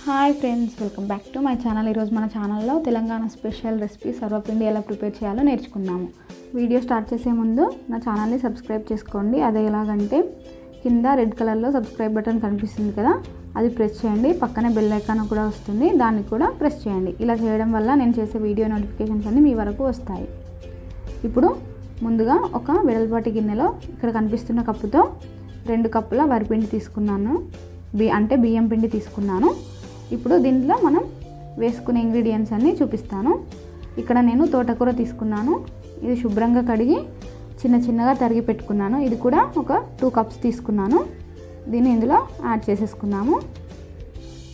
Hi friends, welcome back to my channel. ఈరోజు మన ఛానల్లో తెలంగాణ స్పెషల్ రెసిపీ సర్వపిండి ఎలా ప్రిపేర్ చేయాలో నేర్చుకుందాము. వీడియో స్టార్ట్ చేసే ముందు నా ఛానల్ని సబ్స్క్రైబ్ చేసుకోండి. అది ఎలాగంటే కింద రెడ్ కలర్లో సబ్స్క్రైబ్ బటన్ కనిపిస్తుంది కదా, అది ప్రెస్ చేయండి. పక్కనే బెల్ ఐకాన్ కూడా వస్తుంది, దాన్ని కూడా ప్రెస్ చేయండి. ఇలా చేయడం వల్ల నేను చేసే వీడియో నోటిఫికేషన్స్ అన్నీ మీ వరకు వస్తాయి. ఇప్పుడు ముందుగా ఒక వెడల్పాటి గిన్నెలో ఇక్కడ కనిపిస్తున్న కప్పుతో 2 కప్పుల వరిపిండి తీసుకున్నాను, అంటే బియ్యం పిండి తీసుకున్నాను. ఇప్పుడు దీంట్లో మనం వేసుకునే ఇంగ్రీడియంట్స్ అన్నీ చూపిస్తాను. ఇక్కడ నేను తోటకూర తీసుకున్నాను. ఇది శుభ్రంగా కడిగి చిన్న చిన్నగా తరిగి పెట్టుకున్నాను. ఇది కూడా ఒక 2 కప్స్ తీసుకున్నాను. దీన్ని ఇందులో యాడ్ చేసేసుకున్నాము.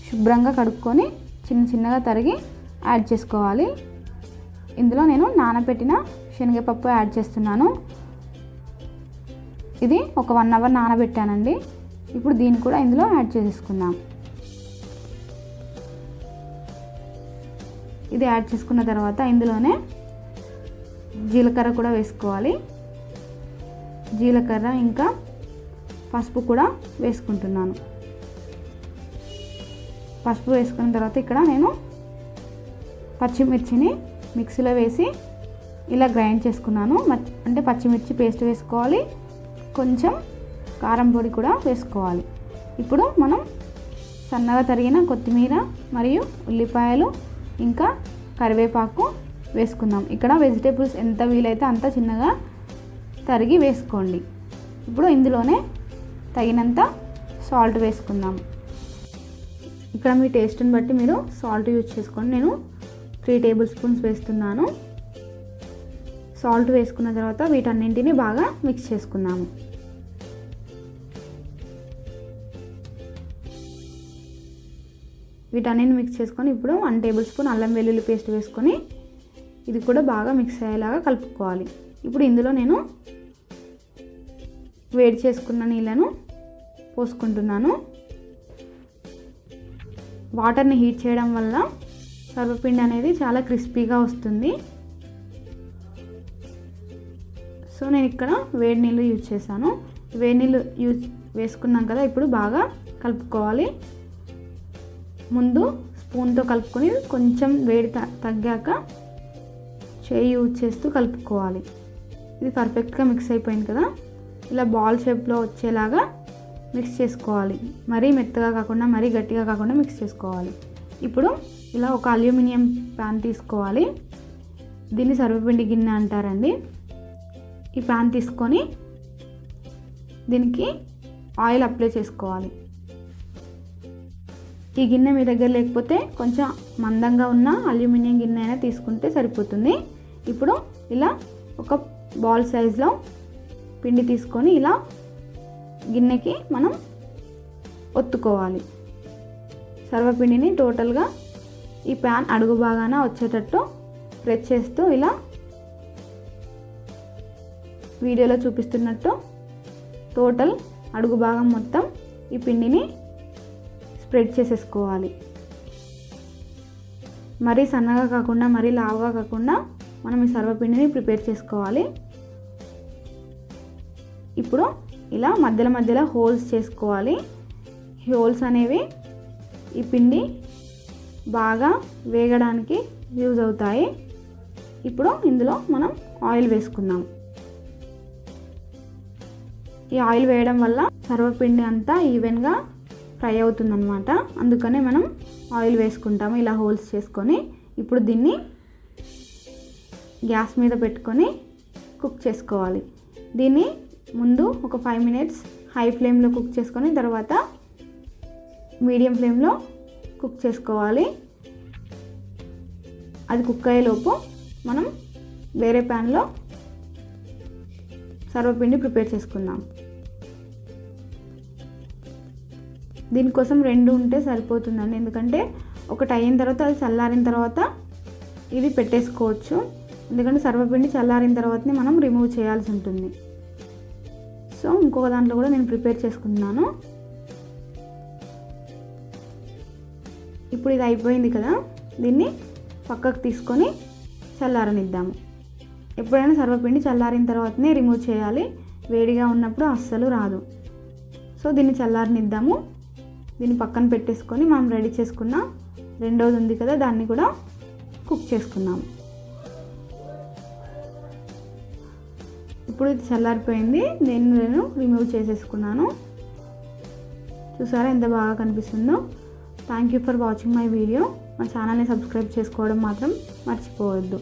శుభ్రంగా కడుక్కొని చిన్న చిన్నగా తరిగి యాడ్ చేసుకోవాలి. ఇందులో నేను నానబెట్టిన శనగపప్పు యాడ్ చేస్తున్నాను. ఇది ఒక 1 అవర్ నానబెట్టానండి. ఇప్పుడు దీన్ని కూడా ఇందులో యాడ్ చేసేసుకుందాం. ఇది యాడ్ చేసుకున్న తర్వాత ఇందులోనే జీలకర్ర కూడా వేసుకోవాలి. జీలకర్ర ఇంకా పసుపు కూడా వేసుకుంటున్నాను. పసుపు వేసుకున్న తర్వాత ఇక్కడ నేను పచ్చిమిర్చిని మిక్సీలో వేసి ఇలా గ్రైండ్ చేసుకున్నాను. అంటే పచ్చిమిర్చి పేస్ట్ వేసుకోవాలి, కొంచెం కారం పొడి కూడా వేసుకోవాలి. ఇప్పుడు మనం సన్నగా తరిగిన కొత్తిమీర మరియు ఉల్లిపాయలు ఇంకా కరివేపాకు వేసుకుందాం. ఇక్కడ వెజిటేబుల్స్ ఎంత వీలైతే అంత చిన్నగా తరిగి వేసుకోండి. ఇప్పుడు ఇందులోనే తగినంత సాల్ట్ వేసుకుందాం. ఇక్కడ మీ టేస్ట్ని బట్టి మీరు సాల్ట్ యూజ్ చేసుకోండి. నేను 3 టేబుల్ స్పూన్స్ వేస్తున్నాను. సాల్ట్ వేసుకున్న తర్వాత వీటన్నింటినీ బాగా మిక్స్ చేసుకుందాము. వీటన్నిటిని మిక్స్ చేసుకొని ఇప్పుడు 1 టేబుల్ స్పూన్ అల్లం వెల్లుల్లి పేస్ట్ వేసుకొని ఇది కూడా బాగా మిక్స్ అయ్యేలాగా కలుపుకోవాలి. ఇప్పుడు ఇందులో నేను వేడి చేసుకున్న నీళ్ళను పోసుకుంటున్నాను. వాటర్ని హీట్ చేయడం వల్ల సర్వపిండి అనేది చాలా క్రిస్పీగా వస్తుంది. సో నేను ఇక్కడ వేడి నీళ్ళు యూజ్ చేశాను. వేడి నీళ్ళు వేసుకున్నాం కదా, ఇప్పుడు బాగా కలుపుకోవాలి. ముందు స్పూన్తో కలుపుకొని కొంచెం వేడి తగ్గాక చేయి యూజ్ చేస్తూ కలుపుకోవాలి. ఇది పర్ఫెక్ట్గా మిక్స్ అయిపోయింది కదా, ఇలా బాల్ షేప్లో వచ్చేలాగా మిక్స్ చేసుకోవాలి. మరీ మెత్తగా కాకుండా మరీ గట్టిగా కాకుండా మిక్స్ చేసుకోవాలి. ఇప్పుడు ఇలా ఒక అల్యూమినియం ప్యాన్ తీసుకోవాలి. దీన్ని సర్వపిండి గిన్నె అంటారండి. ఈ ప్యాన్ తీసుకొని దీనికి ఆయిల్ అప్లై చేసుకోవాలి. ఈ గిన్నె మీ దగ్గర లేకపోతే కొంచెం మందంగా ఉన్న అల్యూమినియం గిన్నె అయినా తీసుకుంటే సరిపోతుంది. ఇప్పుడు ఇలా ఒక బాల్ సైజులో పిండి తీసుకొని ఇలా గిన్నెకి మనం ఒత్తుకోవాలి. సర్వపిండిని టోటల్గా ఈ ప్యాన్ అడుగు భాగాన వచ్చేటట్టు ప్రెస్ చేస్తూ ఇలా వీడియోలో చూపిస్తున్నట్టు టోటల్ అడుగు భాగం మొత్తం ఈ పిండిని స్ప్రెడ్ చేసేసుకోవాలి. మరీ సన్నగా కాకుండా మరీ లావుగా కాకుండా మనం ఈ సర్వపిండిని ప్రిపేర్ చేసుకోవాలి. ఇప్పుడు ఇలా మధ్యలో హోల్స్ చేసుకోవాలి. హోల్స్ అనేవి ఈ పిండి బాగా వేగడానికి యూజ్ అవుతాయి. ఇప్పుడు ఇందులో మనం ఆయిల్ వేసుకుందాం. ఈ ఆయిల్ వేయడం వల్ల సర్వపిండి అంతా ఈవెన్గా ఫ్రై అవుతుందన్నమాట. అందుకనే మనం ఆయిల్ వేసుకుంటాము ఇలా హోల్స్ చేసుకొని. ఇప్పుడు దీన్ని గ్యాస్ మీద పెట్టుకొని కుక్ చేసుకోవాలి. దీన్ని ముందు ఒక 5 మినిట్స్ హై ఫ్లేమ్లో కుక్ చేసుకొని తర్వాత మీడియం ఫ్లేమ్లో కుక్ చేసుకోవాలి. అది కుక్ అయ్యేలోపు మనం వేరే ప్యాన్లో సర్వపిండి ప్రిపేర్ చేసుకుందాం. దీనికోసం 2 ఉంటే సరిపోతుందండి, ఎందుకంటే ఒకటి అయిన తర్వాత అది చల్లారిన తర్వాత ఇది పెట్టేసుకోవచ్చు. ఎందుకంటే సర్వపిండి చల్లారిన తర్వాతనే మనం రిమూవ్ చేయాల్సి ఉంటుంది. సో ఇంకొక దాంట్లో కూడా నేను ప్రిపేర్ చేసుకుంటున్నాను. ఇప్పుడు ఇది అయిపోయింది కదా, దీన్ని పక్కకు తీసుకొని చల్లారనిద్దాము. ఎప్పుడైనా సర్వపిండి చల్లారిన తర్వాతనే రిమూవ్ చేయాలి, వేడిగా ఉన్నప్పుడు అస్సలు రాదు. సో దీన్ని చల్లారనిద్దాము. దీన్ని పక్కన పెట్టేసుకొని మనం రెడీ చేసుకున్న రెండోది ఉంది కదా, దాన్ని కూడా కుక్ చేసుకుందాము. ఇప్పుడు ఇది చల్లారిపోయింది, నేను రిమూవ్ చేసేసుకున్నాను. చూసారా ఎంత బాగా కనిపిస్తుందో. Thank you for watching my video. మా ఛానల్ని సబ్స్క్రైబ్ చేసుకోవడం మాత్రం మర్చిపోవద్దు.